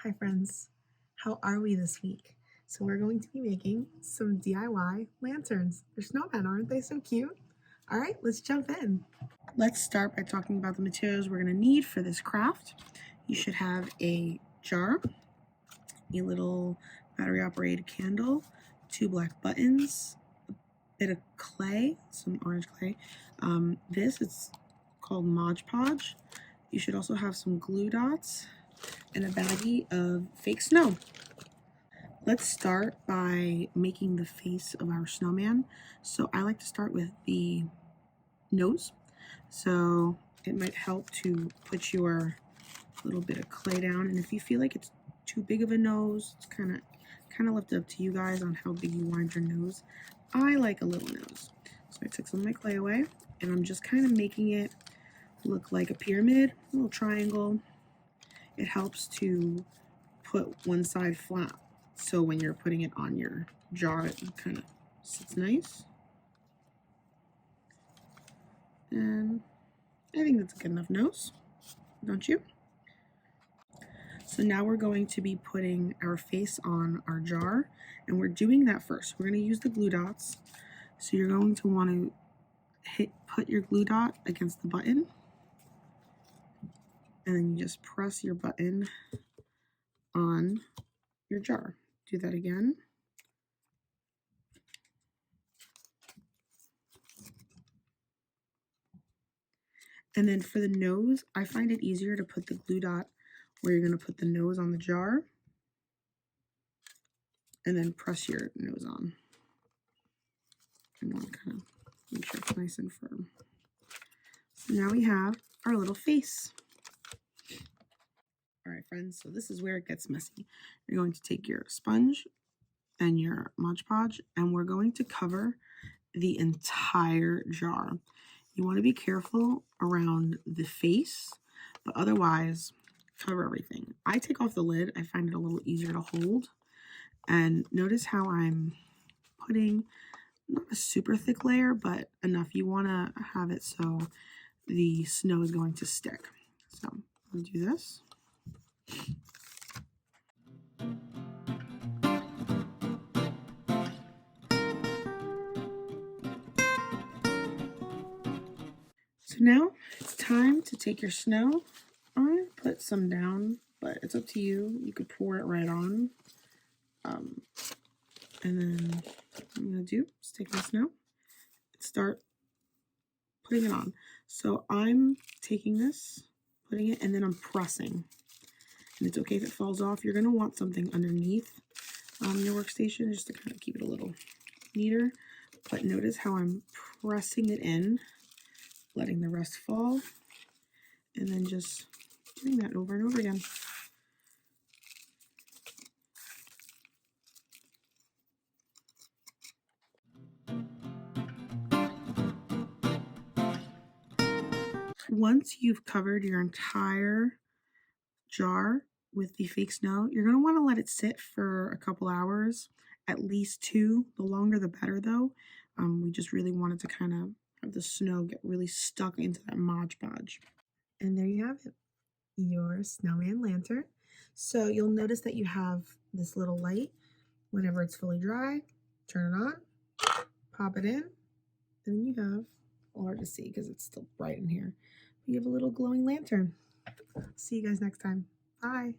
Hi friends, how are we this week? So we're going to be making some DIY lanterns. They're snowmen, aren't they so cute? All right, let's jump in. Let's start by talking about the materials we're going to need for this craft. You should have a jar, a little battery operated candle, 2 black buttons, a bit of clay, some orange clay. This is called Mod Podge. You should also have some glue dots and a baggie of fake snow. Let's start by making the face of our snowman. So I like to start with the nose. So it might help to put your little bit of clay down, and if you feel like it's too big of a nose, it's kind of left up to you guys on how big you want your nose. I like a little nose. So I took some of my clay away, and I'm just kind of making it look like a pyramid, a little triangle. It helps to put one side flat, so when you're putting it on your jar, it kind of sits nice. And I think that's a good enough nose, don't you? So now we're going to be putting our face on our jar, and we're doing that first. We're going to use the glue dots. So you're going to want to put your glue dot against the button, and then you just press your button on your jar. Do that again. And then for the nose, I find it easier to put the glue dot where you're going to put the nose on the jar, and then press your nose on. And want to kind of make sure it's nice and firm. So now we have our little face. All right, friends, so this is where it gets messy. You're going to take your sponge and your Mod Podge, and we're going to cover the entire jar. You want to be careful around the face, but otherwise cover everything. I take off the lid. I find it a little easier to hold. And notice how I'm putting not a super thick layer, but enough. You want to have it so the snow is going to stick. So I'll do this. So now it's time to take your snow. I'm going to put some down, but it's up to you. You could pour it right on. And then what I'm going to do is take my snow and start putting it on. So I'm taking this, putting it, and then I'm pressing. And it's okay if it falls off. You're going to want something underneath your workstation just to kind of keep it a little neater. But notice how I'm pressing it in, letting the rest fall, and then just doing that over and over again. Once you've covered your entire jar with the fake snow, you're going to want to let it sit for a couple hours, at least 2. The longer the better, though. We just really wanted to kind of have the snow get really stuck into that Mod Podge. And there you have it, your snowman lantern. So you'll notice that you have this little light. Whenever it's fully dry, turn it on, pop it in, and then you have, hard to see because it's still bright in here, you have a little glowing lantern. See you guys next time. Bye.